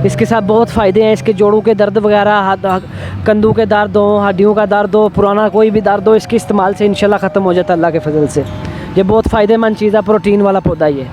इसके साथ बहुत फ़ायदे हैं। इसके जोड़ों के दर्द वगैरह, कंधों के दर्द हो, हड्डियों का दर्द हो, पुराना कोई भी दर्द हो, इसके इस्तेमाल से इंशाल्लाह ख़त्म हो जाता है अल्लाह के फजल से। ये बहुत फ़ायदेमंद चीज़ है, प्रोटीन वाला पौधा ये।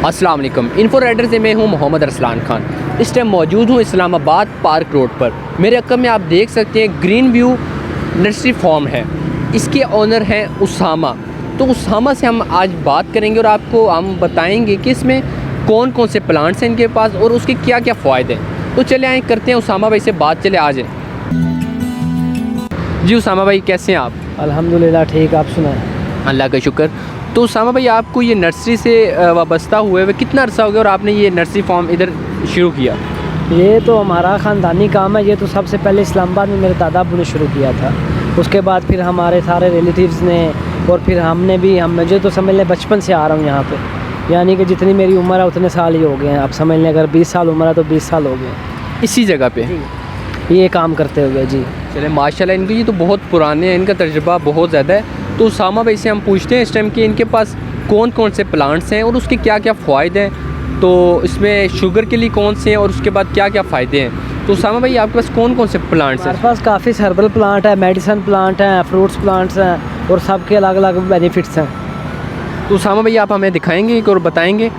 अस्सलाम वालेकुम। इन्फो राइडर से मैं हूं मोहम्मद अरसलान खान। इस टाइम मौजूद हूं इस्लामाबाद पार्क रोड पर। मेरे अक्कम में आप देख सकते हैं ग्रीन व्यू नर्सरी फार्म है। इसके ओनर हैं उसामा। तो उसामा से हम आज बात करेंगे और आपको हम बताएंगे कि इसमें कौन कौन से प्लांट्स हैं इनके पास और उसके क्या क्या फ़ायदे हैं। तो चले आए करते हैं उसामा भाई से बात, चले आ जाए। जी उसामा भाई कैसे हैं आप? अल्हम्दुलिल्लाह ठीक, आप सुनाएं? अल्लाह का शुक्र। तो उसामा भाई आपको ये नर्सरी से वाबस्ता हुए हुए कितना अर्सा हो गया और आपने ये नर्सरी फार्म इधर शुरू किया? ये तो हमारा ख़ानदानी काम है। ये तो सबसे पहले इस्लामाबाद में मेरे दादा अब्बू ने शुरू किया था। उसके बाद फिर हमारे सारे रिलेटिव्स ने और फिर हमने भी, मुझे तो समझ लें बचपन से आ रहा हूँ यहाँ पे, यानी कि जितनी मेरी उम्र है उतने साल ही हो गए हैं। आप समझ लें अगर 20 साल उम्र है तो 20 साल हो गए इसी जगह पे ये काम करते हुए। जी चले माशाल्लाह, इनके ये तो बहुत पुराने हैं, इनका तजुर्बा बहुत ज़्यादा है। तो उसामा भाई से हम पूछते हैं इस टाइम कि इनके पास कौन कौन से प्लांट्स हैं और उसके क्या क्या फ़ायदे हैं। तो इसमें शुगर के लिए कौन से हैं और उसके बाद क्या क्या फ़ायदे हैं। तो उसामा भाई आपके पास कौन कौन से प्लांट्स हैं? हमारे पास काफ़ी हर्बल प्लांट है, मेडिसन प्लांट हैं, फ्रूट्स प्लांट्स हैं और सबके अलग अलग बेनिफिट्स हैं। तो उसामा भाई आप हमें दिखाएंगे और बताएंगे?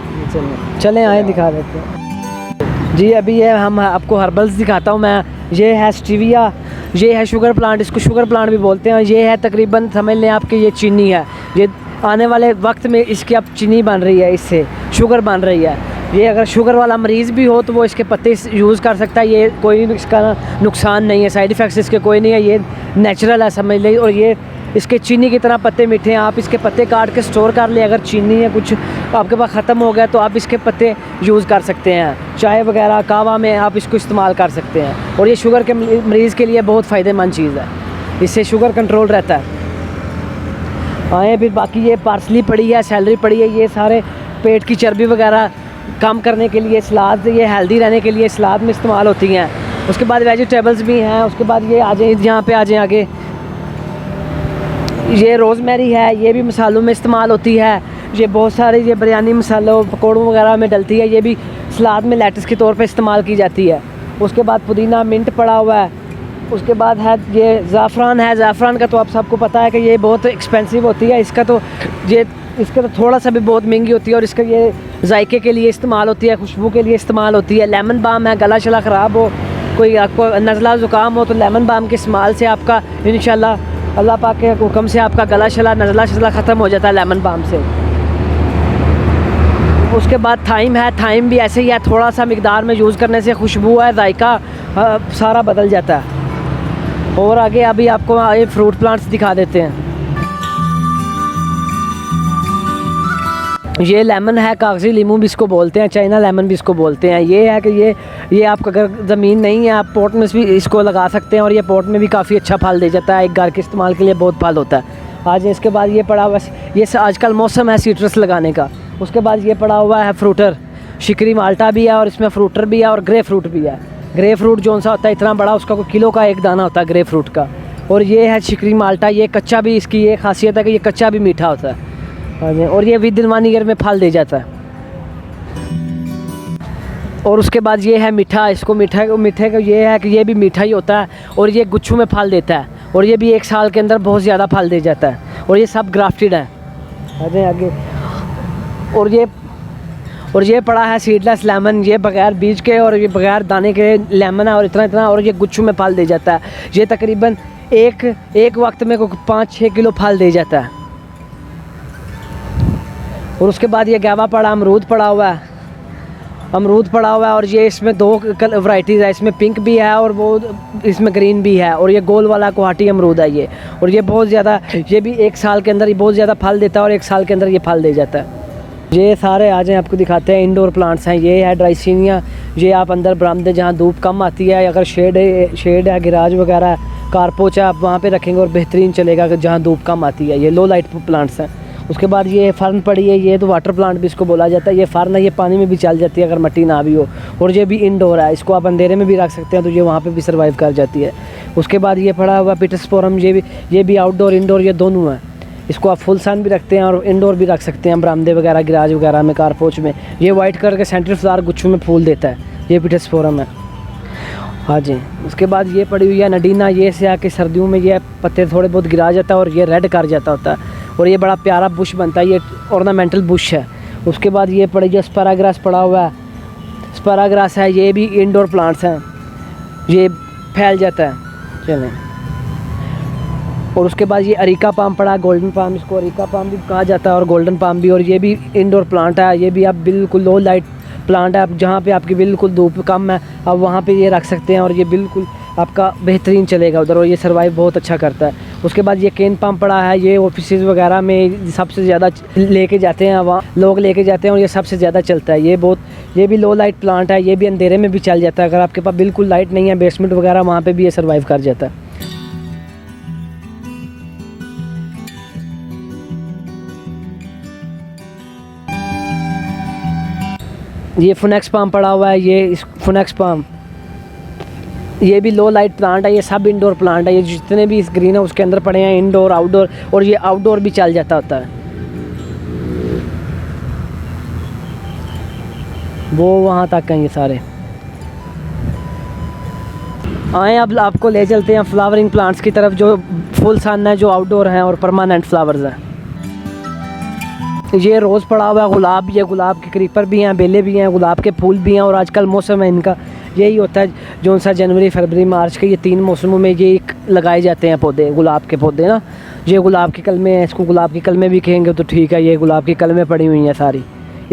चलें आए दिखा देते हैं। जी अभी ये हम आपको हर्बल्स दिखाता हूँ मैं। ये है स्टीविया, ये है शुगर प्लांट, इसको शुगर प्लांट भी बोलते हैं। ये है तकरीबन समझ लें आपके ये चीनी है। ये आने वाले वक्त में इसकी अब चीनी बन रही है, इससे शुगर बन रही है। ये अगर शुगर वाला मरीज़ भी हो तो वो इसके पत्ते यूज़ कर सकता है। ये कोई इसका नुकसान नहीं है, साइड इफ़ेक्ट्स इसके कोई नहीं है। ये नेचुरल है समझ लें। और ये इसके चीनी की तरह पत्ते मीठे हैं। आप इसके पत्ते काट के स्टोर कर लें। अगर चीनी या कुछ आपके पास ख़त्म हो गया तो आप इसके पत्ते यूज़ कर सकते हैं। चाय वगैरह कहवा में आप इसको इस्तेमाल कर सकते हैं। और ये शुगर के मरीज़ के लिए बहुत फ़ायदेमंद चीज़ है, इससे शुगर कंट्रोल रहता है। आए फिर बाकी ये पार्सली पड़ी है, सैलरी पड़ी है, ये सारे पेट की चर्बी वगैरह कम करने के लिए, सलाद, ये हेल्दी रहने के लिए सलाद में इस्तेमाल होती हैं। उसके बाद वेजिटेबल्स भी हैं। उसके बाद ये आ जाए, यहाँ पे आ जाए आगे, ये रोज़मेरी है, ये भी मसालों में इस्तेमाल होती है। ये बहुत सारे ये बिरयानी मसालों पकौड़ों वगैरह में डलती है। ये भी सलाद में लेटस के तौर पे इस्तेमाल की जाती है। उसके बाद पुदीना, मिंट पड़ा हुआ है। उसके बाद है ये ज़ाफ़रान है। ज़ाफ़रान का तो आप सबको पता है कि ये बहुत एक्सपेंसिव होती है। इसका तो थोड़ा सा भी बहुत महंगी होती है। और इसका ये जायके के लिए इस्तेमाल होती है, खुशबू के लिए इस्तेमाल होती है। लेमन बाम है, गला शला ख़राब हो, कोई आपको नज़ला ज़ुकाम हो तो लेमन बाम के इस्तेमाल से आपका इंशाल्लाह अल्लाह पाक के हुक्म से आपका गला शला, नज़ला शला ख़त्म हो जाता है लेमन बाम से। उसके बाद थाइम है। थाइम भी ऐसे ही है, थोड़ा सा मिकदार में यूज़ करने से खुशबू है, जायका सारा बदल जाता है। और आगे अभी आपको ये फ्रूट प्लांट्स दिखा देते हैं। ये लेमन है, कागज़ी लीमू भी इसको बोलते हैं, चाइना लेमन भी इसको बोलते हैं। ये है कि ये आपका अगर ज़मीन नहीं है आप पोट में भी इसको लगा सकते हैं और ये पोट में भी काफ़ी अच्छा फल दे जाता है। एक घर के इस्तेमाल के लिए बहुत फल होता है। आज इसके बाद ये पड़ा हुआ, ये आजकल मौसम है सीट्रस लगाने का। उसके बाद ये पड़ा हुआ है फ्रूटर, शिकरी माल्टा भी है और इसमें फ्रूटर भी है और ग्रे फ्रूट भी है। ग्रे फ्रूट जो सा होता है इतना बड़ा, उसका कोई किलो का एक दाना होता है ग्रे फ्रूट का। और ये है शिकरी माल्टा, ये कच्चा भी, इसकी ये खासियत है कि ये कच्चा भी मीठा होता है और ये विद इन 1 ईयर में फल दे जाता है। और उसके बाद ये है मीठा। इसको मीठे का ये है कि ये भी मीठा ही होता है और ये गुच्छों में फल देता है और ये भी 1 साल के अंदर बहुत ज़्यादा फल दे जाता है। और ये सब ग्राफ्टेड है। आगे और ये पड़ा है सीडलेस लेमन, ये बगैर बीज के और ये बगैर दाने के लेमन है और इतना और ये गुच्छों में फल दे जाता है। ये तकरीबन एक वक्त में 5-6 किलो फल दे जाता है। और उसके बाद ये गावा पड़ा, अमरूद पड़ा हुआ है। और ये इसमें 2 वैरायटीज़ है, इसमें पिंक भी है और वो इसमें ग्रीन भी है। और ये गोल वाला गुवाहाटी अमरूद है ये। और ये बहुत ज़्यादा, ये भी 1 साल के अंदर ही बहुत ज़्यादा फल देता है और 1 साल के अंदर ये फल दे जाता है। ये सारे आ जाएँ आपको दिखाते हैं। इंडोर प्लांट्स हैं। ये है ड्राइसिनिया, ये आप अंदर बरामदे जहाँ धूप कम आती है, अगर शेड है गिराज वगैरह कारपोच है, आप वहाँ पे रखेंगे और बेहतरीन चलेगा जहाँ धूप कम आती है। ये लो लाइट प्लांट्स हैं। उसके बाद ये फर्न पड़ी है, ये तो वाटर प्लांट भी इसको बोला जाता है। ये फर्न है, ये पानी में भी चल जाती है अगर मिट्टी ना भी हो। और ये भी इंडोर है, इसको आप अंधेरे में भी रख सकते हैं तो ये वहाँ पे भी सर्वाइव कर जाती है। उसके बाद ये पड़ा हुआ पिटोस्पोरम, ये भी आउटडोर इंडोर ये दोनों हैं। इसको आप फुल सन भी रखते हैं और इंडोर भी रख सकते हैं, बरामदे वगैरह, गैराज वगैरह में, कारपोच में। ये वाइट कलर के सेंट्रल फ्लावर गुच्छों में फूल देता है, ये पिटोस्पोरम है। हाँ जी। उसके बाद ये पड़ी हुई है नडीना, ये से आके सर्दियों में ये पत्ते थोड़े बहुत गिरा जाता है और ये रेड कर जाता होता है और ये बड़ा प्यारा बुश बनता है, ये ऑर्नामेंटल बुश है। उसके बाद ये पड़ी जो स्पैराग्रास पड़ा हुआ है, स्पैराग्रास है, ये भी इंडोर प्लांट्स हैं, ये फैल जाता है। चलें, और उसके बाद ये अरिका पाम पड़ा है, गोल्डन पाम, इसको अरिका पाम भी कहा जाता है और गोल्डन पाम भी। और ये भी इंडोर प्लांट है, ये भी आप बिल्कुल लो लाइट प्लांट है, आप जहाँ पे आपकी बिल्कुल धूप कम है आप वहाँ पे ये रख सकते हैं और ये बिल्कुल आपका बेहतरीन चलेगा उधर और ये सर्वाइव बहुत अच्छा करता है। उसके बाद ये केन पाम पड़ा है, ये ऑफिस वगैरह में सबसे ज़्यादा लेके जाते हैं, वहाँ लोग लेके जाते हैं और ये सबसे ज़्यादा चलता है। ये भी लो लाइट प्लांट है, ये भी अंधेरे में भी चल जाता है। अगर आपके पास बिल्कुल लाइट नहीं है, बेसमेंट वगैरह, वहाँ पर भी ये सर्वाइव कर जाता है। ये फुनेक्स पाम पड़ा हुआ है, ये इस फुनेक्स पाम, ये भी लो लाइट प्लांट है, ये सब इंडोर प्लांट है। ये जितने भी इस ग्रीन हाउस के अंदर पड़े हैं इंडोर आउटडोर, और ये आउटडोर भी चल जाता होता है। वो वहाँ तक हैं ये सारे। आए अब आपको ले चलते हैं फ्लावरिंग प्लांट्स की तरफ, जो फुल सन है, जो आउटडोर हैं और परमानेंट फ्लावर्स हैं। ये रोज़ पड़ा हुआ है, गुलाब भी है, गुलाब के क्रीपर भी हैं, बेले भी हैं, गुलाब के फूल भी हैं। और आजकल मौसम है इनका यही होता है, जो सा जनवरी फरवरी मार्च के ये 3 मौसमों में ये लगाए जाते हैं पौधे, गुलाब के पौधे ना। ये गुलाब की कलमें हैं, इसको गुलाब की कलमें भी कहेंगे तो ठीक है। ये गुलाब की कलमें पड़ी हुई हैं सारी,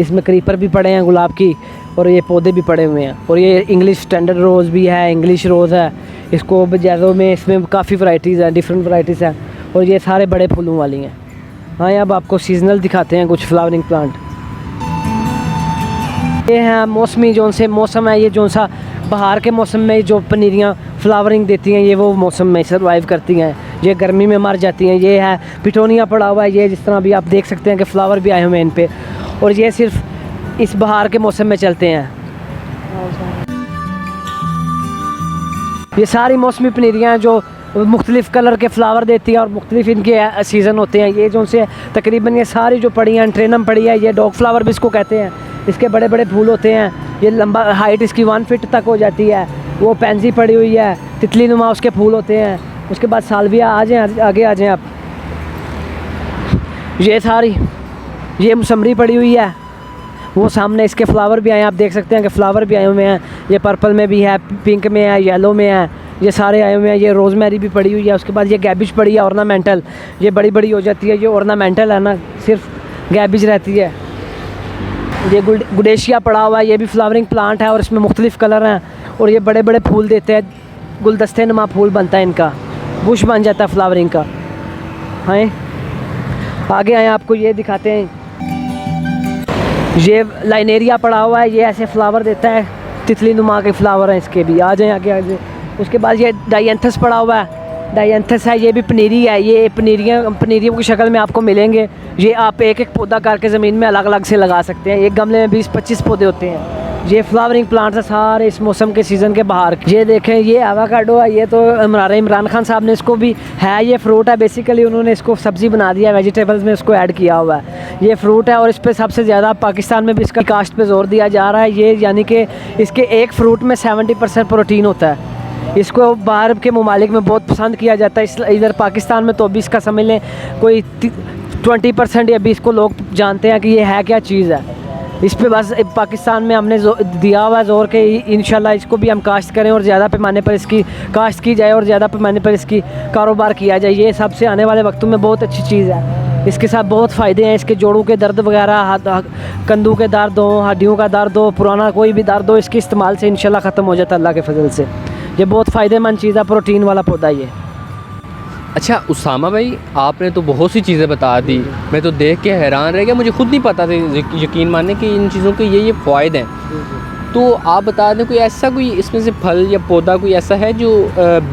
इसमें क्रीपर भी पड़े हैं गुलाब की और ये पौधे भी पड़े हुए हैं। और ये इंग्लिश स्टैंडर्ड रोज़ भी है, इंग्लिश रोज़ है, इसको बजारों में इसमें काफ़ी वैराइटीज़ हैं, डिफरेंट वैराइटीज़ हैं और ये सारे बड़े फूलों वाली हैं। हाँ, अब आपको सीजनल दिखाते हैं कुछ फ्लावरिंग प्लांट। ये हैं मौसमी, जो से मौसम है, ये जो सा बाहर के मौसम में जो पनीरियाँ फ्लावरिंग देती हैं, ये वो मौसम में सर्वाइव करती हैं, ये गर्मी में मर जाती हैं। ये है पिटोनिया पड़ा हुआ है, ये जिस तरह भी आप देख सकते हैं कि फ्लावर भी आए हुए हैं इन पे, और ये सिर्फ इस बाहर के मौसम में चलते हैं। ये सारी मौसमी पनीरियाँ जो मुख्तलिफ़ कलर के फ्लावर देती है और मुख्तलिफ इनके सीज़न होते हैं। ये जो से तकरीबन ये सारी जो पड़ी हैं, एंट्रेनम पड़ी है, ये डॉग फ्लावर भी इसको कहते हैं, इसके बड़े बड़े फूल होते हैं। ये लंबा हाइट इसकी 1 फीट तक हो जाती है। वो पेंजी पड़ी हुई है, तितली नुमा उसके फूल होते हैं। उसके बाद सालविया, आ जाएँ आगे आ जाएँ आप। ये सारी ये मौसम्बरी पड़ी हुई है, वो सामने इसके फ्लावर भी आए हैं, आप देख सकते हैं कि फ्लावर भी आए हुए हैं। ये पर्पल में भी है, पिंक में है, येलो में है, ये सारे आए हुए हैं। ये रोज़मेरी भी पड़ी हुई है। उसके बाद ये गैबिज पड़ी है, ऑर्नामेंटल, ये बड़ी बड़ी हो जाती है, ये ऑर्नामेंटल है ना, सिर्फ गैबिज रहती है। ये गुडेशिया पड़ा हुआ है, ये भी फ्लावरिंग प्लांट है और इसमें मुख्तलिफ़ कलर हैं और ये बड़े बड़े फूल देते हैं, गुलदस्ते नुमा फूल बनता है इनका, बुश बन जाता है फ्लावरिंग का। हाँ, आगे आए आपको ये दिखाते हैं। ये लाइनेरिया पड़ा हुआ है, ये ऐसे फ्लावर देता है, तितली नुमा के फ्लावर हैं इसके भी। आ जाएँ आगे आगे। उसके बाद ये डायंथस पड़ा हुआ है, डायंथस है, ये भी पनीरी है। ये पनीरियों की शक्ल में आपको मिलेंगे। ये आप एक एक पौधा करके ज़मीन में अलग अलग से लगा सकते हैं। एक गमले में 20-25 पौधे होते हैं। ये फ्लावरिंग प्लांट्स है सारे इस मौसम के सीज़न के बाहर। ये देखें, ये एवोकाडो है, ये तो हमारे इमरान खान साहब ने इसको भी है, ये फ्रूट है बेसिकली, उन्होंने इसको सब्ज़ी बना दिया, वेजिटेबल्स में इसको ऐड किया हुआ है। ये फ्रूट है और इस पर सबसे ज़्यादा पाकिस्तान में भी इसका काश्त पे जोर दिया जा रहा है। ये यानी कि इसके एक फ्रूट में 70% प्रोटीन होता है। इसको बाहर के ममालिक में बहुत पसंद किया जाता है। इधर पाकिस्तान में तो अभी इसका समझ लें कोई 20% अभी इसको लोग जानते हैं कि ये है क्या चीज़ है। इस पे बस पाकिस्तान में हमने दिया हुआ ज़ोर के इंशाल्लाह इसको भी हम काश्त करें और ज़्यादा पैमाने पर इसकी काश्त की जाए और ज़्यादा पैमाने पर इसकी कारोबार किया जाए। ये सबसे आने वाले वक्तों में बहुत अच्छी चीज़ है। इसके साथ बहुत फ़ायदे हैं। इसके जोड़ों के दर्द वगैरह, कंधों के दर्द हो, हड्डियों का दर्द हो, पुराना कोई भी दर्द हो, इसके इस्तेमाल से इंशाल्लाह ख़त्म हो जाता है अल्लाह के फजल से। ये बहुत फ़ायदेमंद चीज़ है, प्रोटीन वाला पौधा ये। अच्छा उसामा भाई, आपने तो बहुत सी चीज़ें बता दी, मैं तो देख के हैरान रह गया, मुझे खुद नहीं पता था, यकीन माने कि इन चीज़ों के ये फ़ायदे हैं। तो आप बता दें कोई इसमें से फल या पौधा कोई ऐसा है जो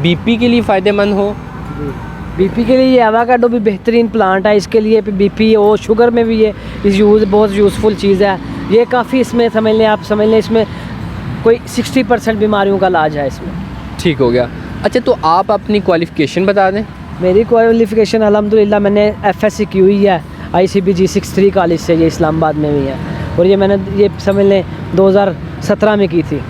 बीपी के लिए फ़ायदेमंद हो? बीपी के लिए ये एवोकाडो भी बेहतरीन प्लांट है, इसके लिए बीपी और शुगर में भी ये बहुत यूज़फुल चीज़ है। ये काफ़ी इसमें समझ लें इसमें कोई 60% बीमारियों का इलाज है इसमें। ठीक हो गया। अच्छा, तो आप अपनी क्वालिफ़िकेशन बता दें। मेरी क्वालिफ़िकेशन अल्हम्दुलिल्लाह मैंने FSc की हुई है ICBG 63 कॉलेज से, ये इस्लामाबाद में भी है, और ये मैंने ये समझ लें 2017 में की थी।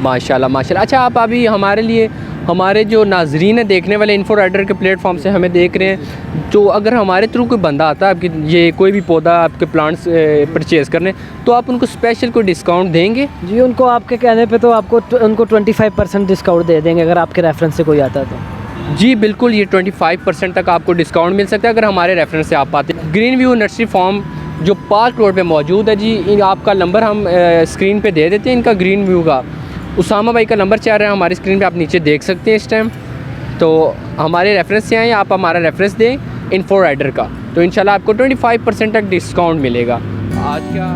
माशाल्लाह माशाल्लाह। अच्छा, आप अभी हमारे लिए, हमारे जो नाजरीन है देखने वाले इन्फो राइडर के प्लेटफॉर्म से हमें देख रहे हैं, तो अगर हमारे थ्रू कोई बंदा आता है आपकी ये कोई भी पौधा आपके प्लांट्स परचेज़ करने, तो आप उनको स्पेशल कोई डिस्काउंट देंगे? जी, उनको आपके कहने पे तो उनको 25% डिस्काउंट दे देंगे अगर आपके रेफरेंस से कोई आता है तो। जी बिल्कुल, ये 25% तक आपको डिस्काउंट मिल सकता है अगर हमारे रेफरेंस से आप आते हैं। ग्रीन व्यू नर्सरी फार्म जो पार्क रोड पे मौजूद है जी, आपका नंबर हम स्क्रीन पे दे देते हैं। इनका ग्रीन व्यू का उसामा भाई का नंबर चल रहा है हमारी स्क्रीन पे, आप नीचे देख सकते हैं इस टाइम। तो हमारे रेफरेंस से आएँ, आप हमारा रेफरेंस दें इन्फो राइडर का, तो इंशाल्लाह आपको 25% तक डिस्काउंट मिलेगा। आज का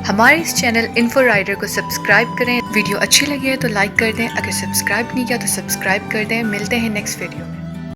हमारे इस चैनल इन्फो राइडर को सब्सक्राइब करें। वीडियो अच्छी लगी है तो लाइक कर दें, अगर सब्सक्राइब नहीं किया तो सब्सक्राइब कर दें। मिलते हैं नेक्स्ट वीडियो।